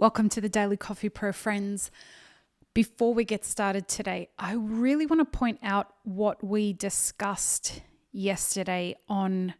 Welcome to the Daily Coffee Pro friends. Before we get started today, I really want to point out what we discussed yesterday in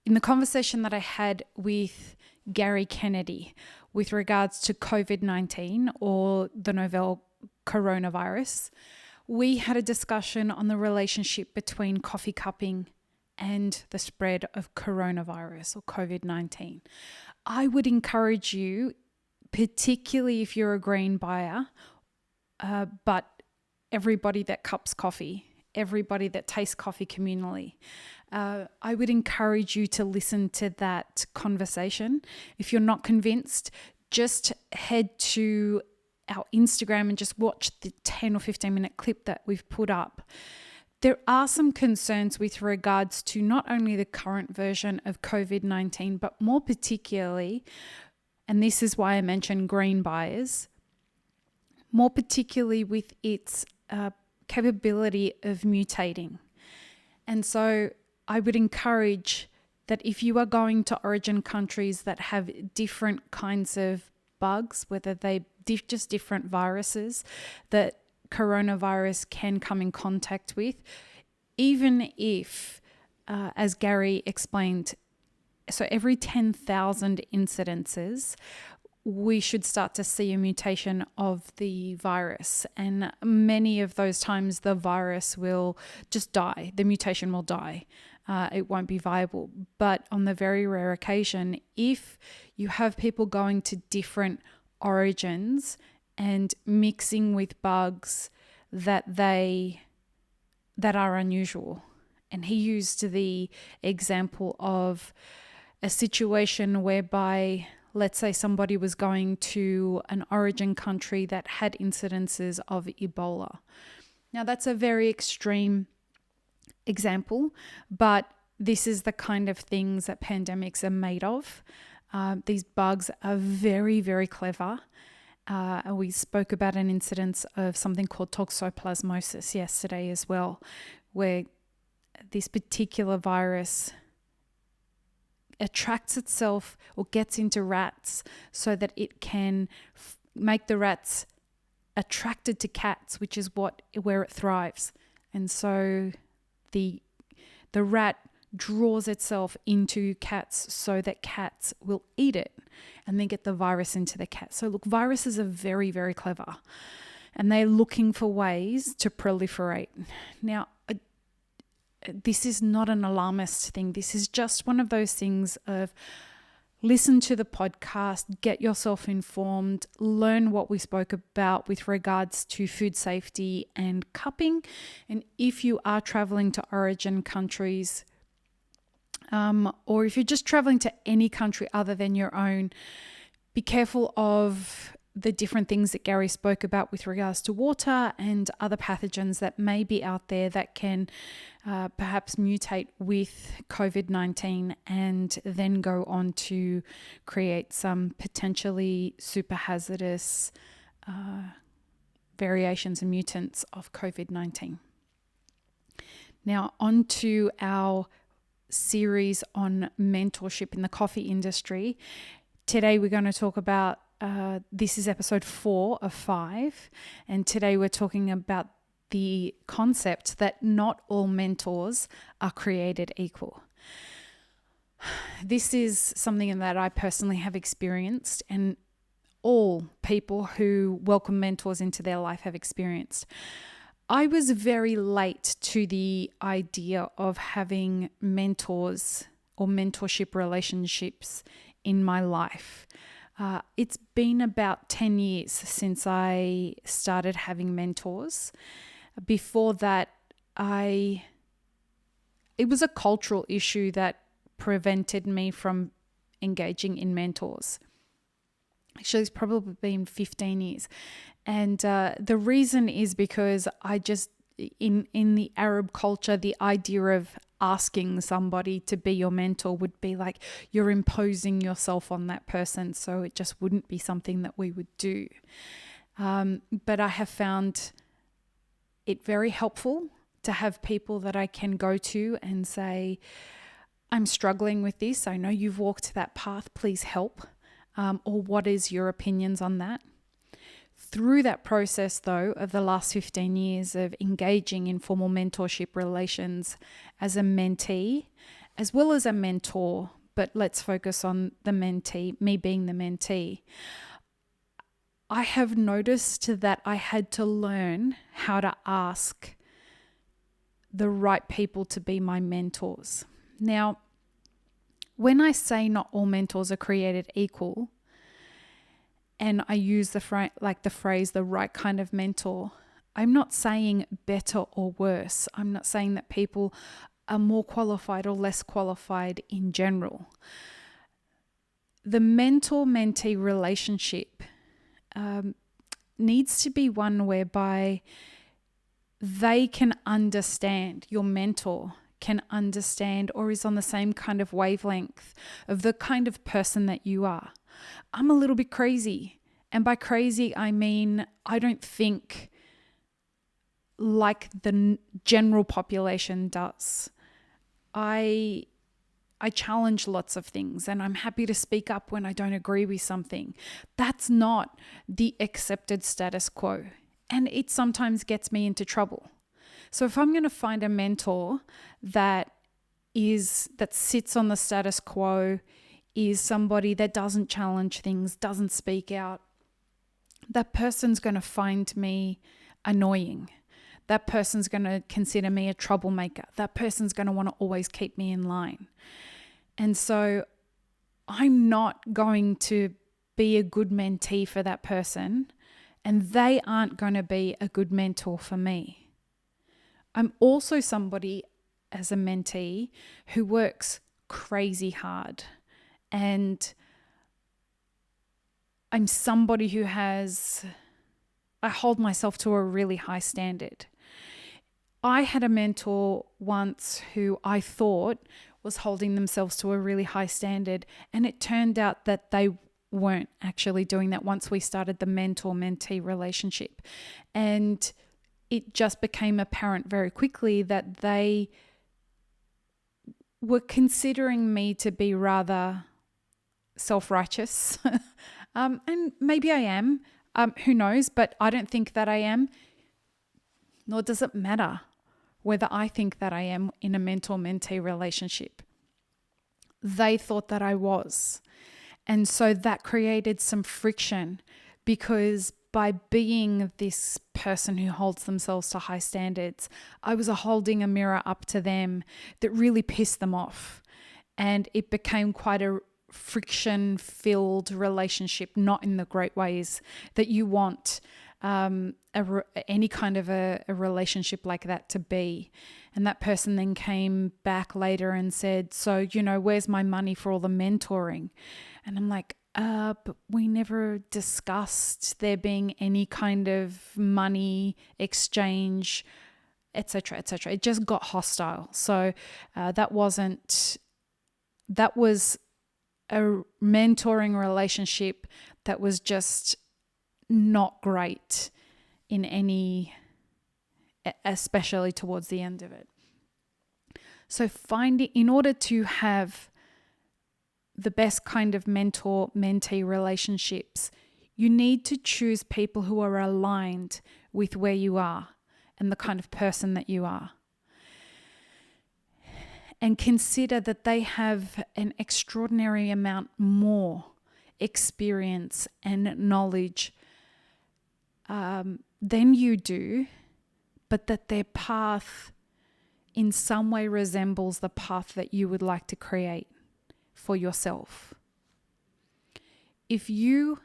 the conversation that I had with Gary Kennedy with regards to COVID-19 or the novel coronavirus. We had a discussion on the relationship between coffee cupping and the spread of coronavirus or COVID-19. I would encourage you, particularly if you're a green buyer, but everybody that cups coffee, everybody that tastes coffee communally, I would encourage you to listen to that conversation. If you're not convinced, just head to our Instagram and just watch the 10 or 15 minute clip that we've put up. There are some concerns with regards to not only the current version of COVID-19, but more particularly, and this is why I mentioned green buyers, more particularly with its capability of mutating. And so I would encourage that if you are going to origin countries that have different kinds of bugs, whether they just different viruses that coronavirus can come in contact with, even if, as Gary explained, so every 10,000 incidences, we should start to see a mutation of the virus. And many of those times the virus will just die. The mutation will die. It won't be viable. But on the very rare occasion, if you have people going to different origins and mixing with bugs that are unusual. And he used the example of a situation whereby, let's say somebody was going to an origin country that had incidences of Ebola. Now that's a very extreme example, but this is the kind of things that pandemics are made of. These bugs are very, very clever. We spoke about an incidence of something called toxoplasmosis yesterday as well, where this particular virus attracts itself or gets into rats so that it can make the rats attracted to cats, which is where it thrives. And so the rat draws itself into cats so that cats will eat it and then get the virus into the cat. So look, viruses are very, very clever and they're looking for ways to proliferate. Now, this is not an alarmist thing. This is just one of those things of listen to the podcast, get yourself informed, learn what we spoke about with regards to food safety and cupping. And if you are traveling to origin countries, or if you're just traveling to any country other than your own, be careful of the different things that Gary spoke about with regards to water and other pathogens that may be out there that can perhaps mutate with COVID-19 and then go on to create some potentially super hazardous variations and mutants of COVID-19. Now, on to our series on mentorship in the coffee industry. Today we're going to talk about this is episode 4 of 5, and today we're talking about the concept that not all mentors are created equal. This is something that I personally have experienced, and all people who welcome mentors into their life have experienced. I was very late to the idea of having mentors or mentorship relationships in my life. It's been about 10 years since I started having mentors. Before that, it was a cultural issue that prevented me from engaging in mentors. Actually, it's probably been 15 years. And the reason is because I just, in the Arab culture, the idea of asking somebody to be your mentor would be like you're imposing yourself on that person. So it just wouldn't be something that we would do. But I have found it very helpful to have people that I can go to and say, I'm struggling with this. I know you've walked that path. Please help. or what is your opinions on that? Through that process, though, of the last 15 years of engaging in formal mentorship relations as a mentee, as well as a mentor, but let's focus on the mentee, me being the mentee, I have noticed that I had to learn how to ask the right people to be my mentors. Now, when I say not all mentors are created equal, and I use the phrase, the right kind of mentor, I'm not saying better or worse. I'm not saying that people are more qualified or less qualified in general. The mentor-mentee relationship needs to be one whereby they can understand, your mentor can understand or is on the same kind of wavelength of the kind of person that you are. I'm a little bit crazy. And by crazy, I mean, I don't think like the general population does. I challenge lots of things and I'm happy to speak up when I don't agree with something. That's not the accepted status quo. And it sometimes gets me into trouble. So if I'm going to find a mentor that sits on the status quo, is somebody that doesn't challenge things, doesn't speak out, that person's going to find me annoying. That person's going to consider me a troublemaker. That person's going to want to always keep me in line. And so I'm not going to be a good mentee for that person, and they aren't going to be a good mentor for me. I'm also somebody as a mentee who works crazy hard. And I'm somebody who I hold myself to a really high standard. I had a mentor once who I thought was holding themselves to a really high standard, and it turned out that they weren't actually doing that once we started the mentor-mentee relationship. And it just became apparent very quickly that they were considering me to be rather self-righteous. And maybe I am, who knows, but I don't think that I am, nor does it matter whether I think that I am in a mentor-mentee relationship. They thought that I was. And so that created some friction because by being this person who holds themselves to high standards, I was holding a mirror up to them that really pissed them off. And it became quite a friction-filled relationship, not in the great ways that you want any kind of a relationship like that to be. And that person then came back later and said, so, where's my money for all the mentoring? And I'm like, but we never discussed there being any kind of money exchange, etc., etc. It just got hostile. So that was a mentoring relationship that was just not great in any, especially towards the end of it. So in order to have the best kind of mentor-mentee relationships, you need to choose people who are aligned with where you are and the kind of person that you are. And consider that they have an extraordinary amount more experience and knowledge than you do, but that their path in some way resembles the path that you would like to create for yourself. If you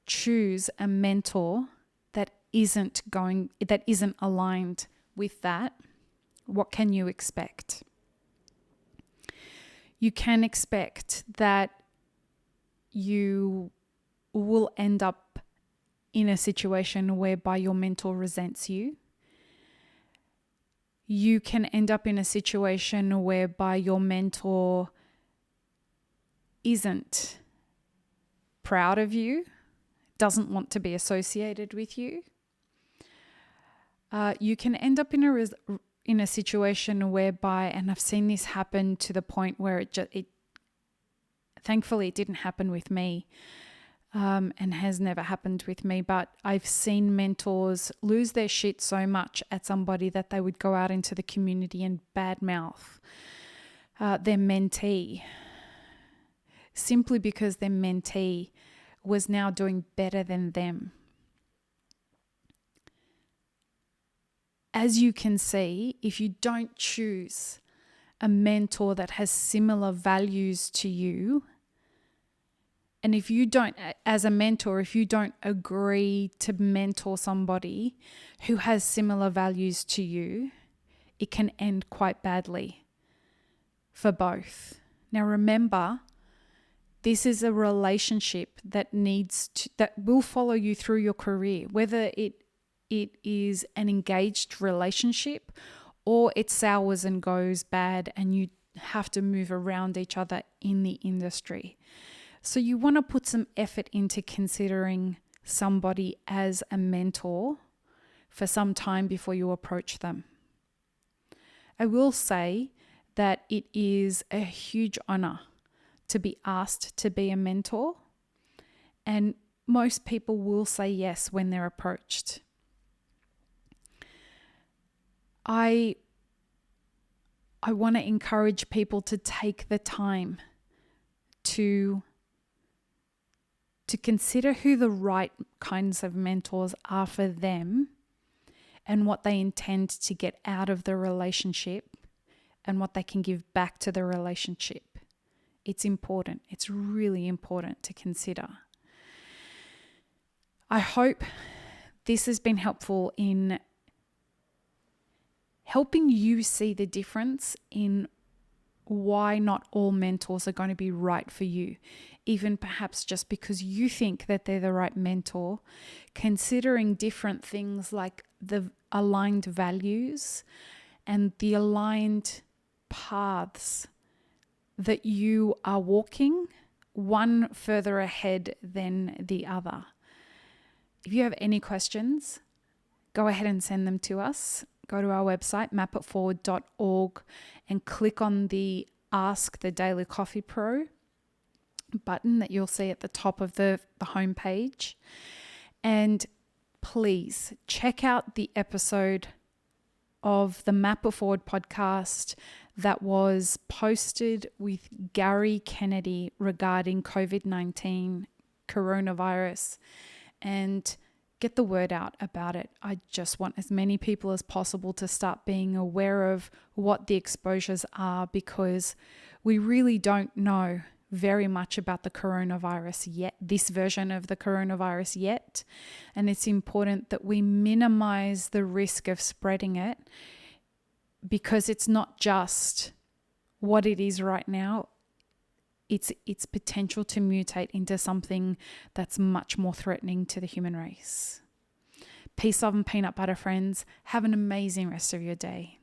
choose a mentor that isn't aligned with that, what can you expect? You can expect that you will end up in a situation whereby your mentor resents you. You can end up in a situation whereby your mentor isn't proud of you, doesn't want to be associated with you. You can end up in a situation whereby, and I've seen this happen to the point where Thankfully, it didn't happen with me, and has never happened with me. But I've seen mentors lose their shit so much at somebody that they would go out into the community and badmouth their mentee, simply because their mentee was now doing better than them. As you can see, if you don't choose a mentor that has similar values to you, and if you don't, as a mentor, if you don't agree to mentor somebody who has similar values to you, it can end quite badly for both. Now remember, this is a relationship that will follow you through your career, whether it is an engaged relationship or it sours and goes bad and you have to move around each other in the industry. So you want to put some effort into considering somebody as a mentor for some time before you approach them. I will say that it is a huge honor to be asked to be a mentor, and most people will say yes when they're approached. I want to encourage people to take the time to consider who the right kinds of mentors are for them and what they intend to get out of the relationship and what they can give back to the relationship. It's important. It's really important to consider. I hope this has been helpful in helping you see the difference in why not all mentors are going to be right for you. Even perhaps just because you think that they're the right mentor, considering different things like the aligned values and the aligned paths that you are walking, one further ahead than the other. If you have any questions, go ahead and send them to us. Go to our website, mapitforward.org, and click on the Ask the Daily Coffee Pro button that you'll see at the top of the homepage. And please check out the episode of the Map It Forward podcast that was posted with Gary Kennedy regarding COVID-19, coronavirus, and get the word out about it. I just want as many people as possible to start being aware of what the exposures are, because we really don't know very much about the coronavirus yet, this version of the coronavirus yet. And it's important that we minimize the risk of spreading it, because it's not just what it is right now. Its potential to mutate into something that's much more threatening to the human race. Peace, love, and peanut butter, friends. Have an amazing rest of your day.